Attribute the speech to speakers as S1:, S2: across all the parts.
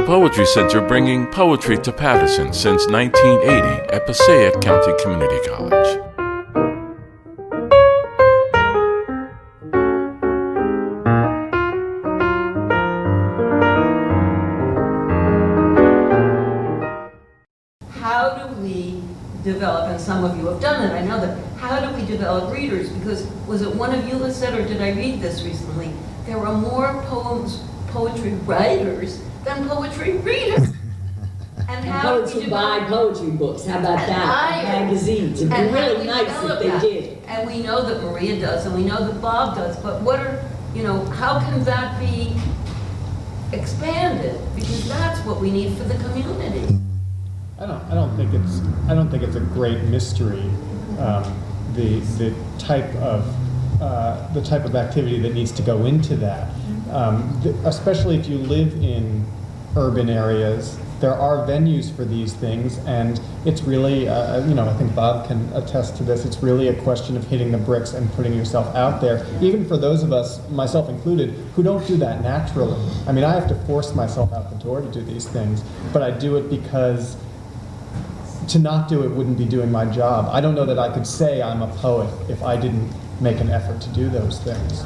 S1: Poetry Center, bringing poetry to Paterson since 1980 at Passaic County Community College.
S2: How do we develop, and some of you have done it, I know that, how do we develop readers? Because was it one of you that said, or did I read this recently? There are more poetry writers than poetry readers. And how
S3: poets who buy poetry books, how about that? Magazines, it'd be really nice if they did.
S2: And we know that Maria does, and we know that Bob does, but what are, how can that be expanded? Because that's what we need for the community.
S4: I don't think it's a great mystery. The type of activity that needs to go into that, especially if you live in urban areas. There are venues for these things, and it's really, I think Bob can attest to this, it's really a question of hitting the bricks and putting yourself out there, even for those of us, myself included, who don't do that naturally. I mean, I have to force myself out the door to do these things, but I do it because to not do it wouldn't be doing my job. I don't know that I could say I'm a poet if I didn't make an effort to do those things.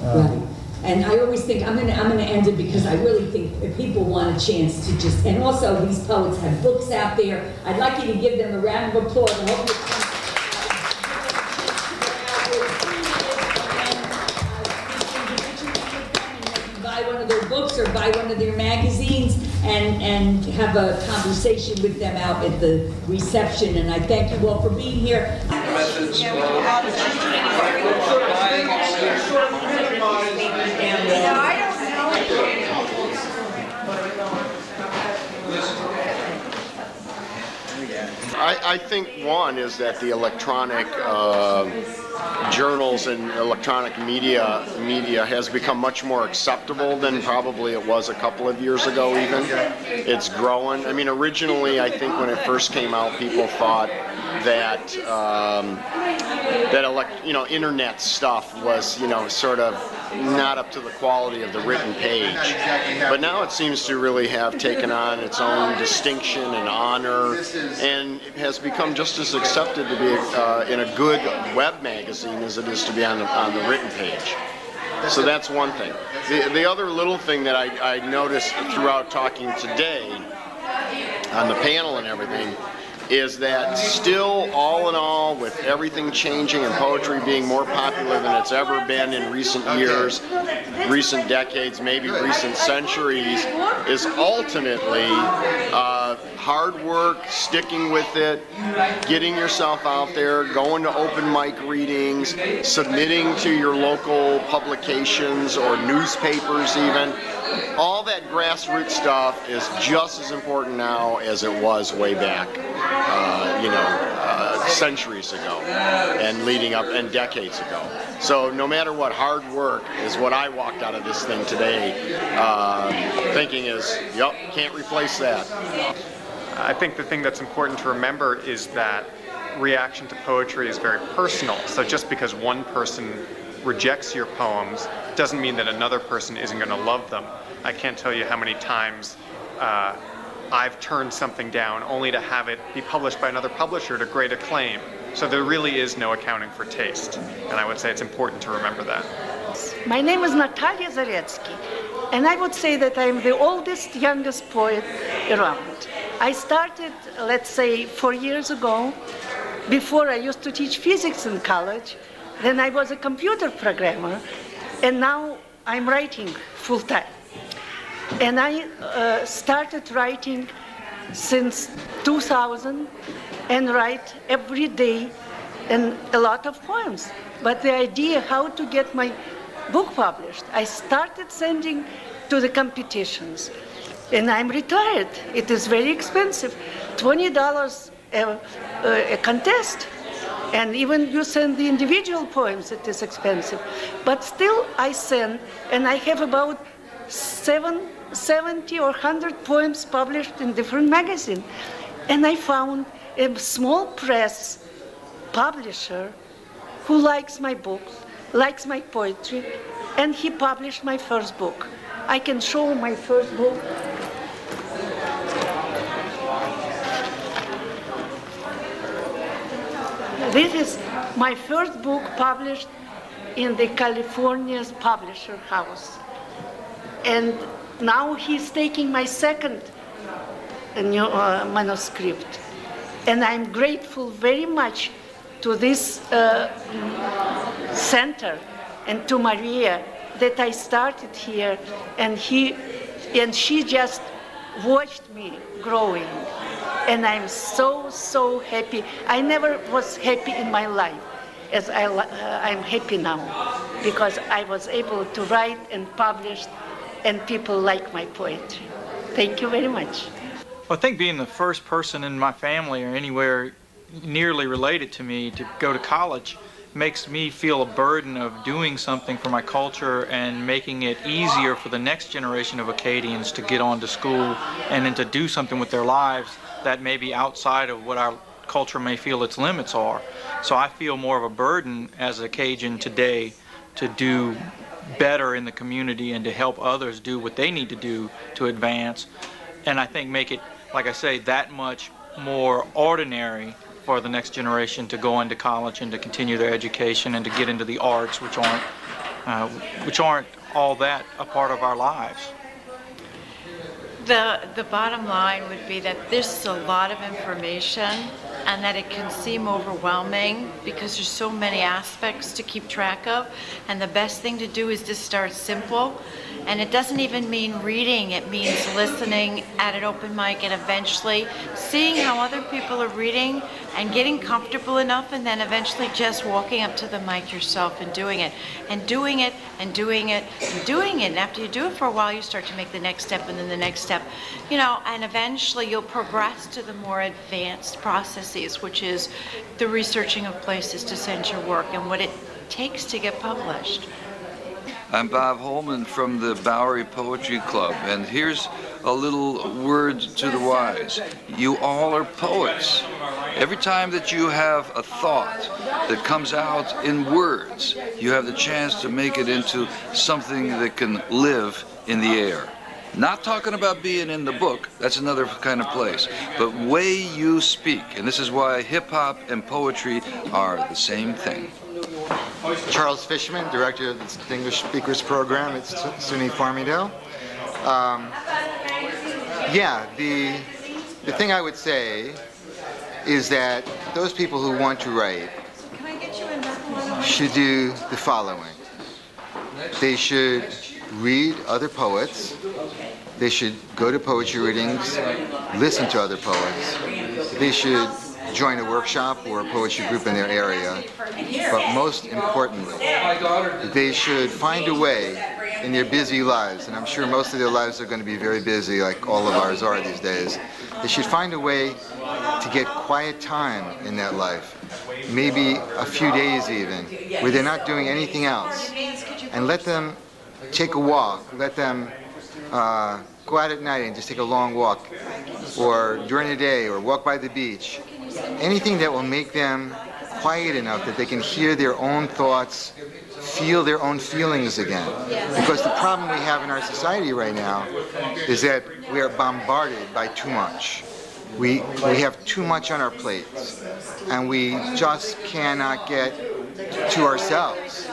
S3: Right. And I always think, I'm gonna end it because I really think if people want a chance to just, and also these poets have books out there. I'd like you to give them a round of applause. I hope you come buy one of their books or buy one of their magazines and have a conversation with them out at the reception. And I thank you all for being here.
S5: I think one is that the electronic journals and electronic media has become much more acceptable than probably it was a couple of years ago even. It's growing. I mean, originally I think when it first came out, people thought that internet stuff was sort of not up to the quality of the written page, but now it seems to really have taken on its own distinction and honor, and it has become just as accepted to be in a good web magazine as it is to be on the written page. So that's one thing. The other little thing that I noticed throughout talking today on the panel and everything is that still, all in all, with everything changing and poetry being more popular than it's ever been in recent years, recent decades, maybe recent centuries, is ultimately hard work, sticking with it, getting yourself out there, going to open mic readings, submitting to your local publications or newspapers even. All that grassroots stuff is just as important now as it was way back, centuries ago and leading up and decades ago. So no matter what, hard work is what I walked out of this thing today thinking is, yep, can't replace that.
S6: I think the thing that's important to remember is that reaction to poetry is very personal. So just because one person rejects your poems doesn't mean that another person isn't going to love them. I can't tell you how many times I've turned something down only to have it be published by another publisher to great acclaim. So there really is no accounting for taste, and I would say it's important to remember that.
S7: My name is Natalia Zaretsky, and I would say that I'm the oldest, youngest poet around. I started, let's say, 4 years ago. Before I used to teach physics in college, then I was a computer programmer, and now I'm writing full-time. And I started writing since 2000 and write every day and a lot of poems. But the idea how to get my book published, I started sending to the competitions. And I'm retired. It is very expensive, $20 a contest. And even you send the individual poems, it is expensive. But still I send, and I have about 70 or 100 poems published in different magazines. And I found a small press publisher who likes my books, likes my poetry, and he published my first book. I can show my first book. This is my first book published in the California's publisher house. And now he's taking my second new manuscript. And I'm grateful very much to this center and to Maria that I started here, and she just watched me growing. And I'm so happy. I never was happy in my life as I'm happy now, because I was able to write and publish, and people like my poetry. Thank you very much.
S8: Well, I think being the first person in my family or anywhere nearly related to me to go to college makes me feel a burden of doing something for my culture and making it easier for the next generation of Acadians to get on to school and then to do something with their lives that may be outside of what our culture may feel its limits are. So I feel more of a burden as a Cajun today to do better in the community and to help others do what they need to do to advance. And I think make it, like I say, that much more ordinary for the next generation to go into college and to continue their education and to get into the arts, which aren't all that a part of our lives.
S9: The bottom line would be that there's a lot of information and that it can seem overwhelming because there's so many aspects to keep track of, and the best thing to do is to start simple. And it doesn't even mean reading, it means listening at an open mic and eventually seeing how other people are reading and getting comfortable enough, and then eventually just walking up to the mic yourself and doing it and doing it and doing it and doing it. And after you do it for a while, you start to make the next step and then the next step, you know, and eventually you'll progress to the more advanced processes, which is the researching of places to send your work and what it takes to get published.
S10: I'm Bob Holman from the Bowery Poetry Club, and here's a little word to the wise. You all are poets. Every time that you have a thought that comes out in words, you have the chance to make it into something that can live in the air. Not talking about being in the book, that's another kind of place, but way you speak, and this is why hip-hop and poetry are the same thing.
S11: Charles Fishman, Director of the Distinguished Speakers Program at SUNY Farmingdale. The thing I would say is that those people who want to write should do the following. They should read other poets. They should go to poetry readings, listen to other poets. They should join a workshop or a poetry group in their area, but most importantly, they should find a way in their busy lives, and I'm sure most of their lives are going to be very busy, like all of ours are these days. They should find a way to get quiet time in that life, maybe a few days even, where they're not doing anything else, and let them take a walk, let them go out at night and just take a long walk, or during the day, or walk by the beach. Anything that will make them quiet enough that they can hear their own thoughts, feel their own feelings again. Because the problem we have in our society right now is that we are bombarded by too much. We have too much on our plates, and we just cannot get to ourselves.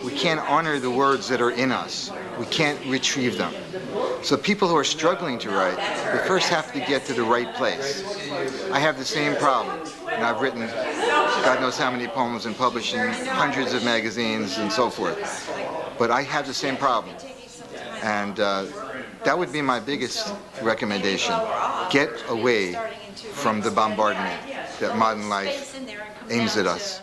S11: We can't honor the words that are in us. We can't retrieve them. So people who are struggling to write, they first have to get to the right place. I have the same problem, and I've written God knows how many poems and published in hundreds of magazines and so forth. But I have the same problem, and that would be my biggest recommendation. Get away from the bombardment that modern life aims at us.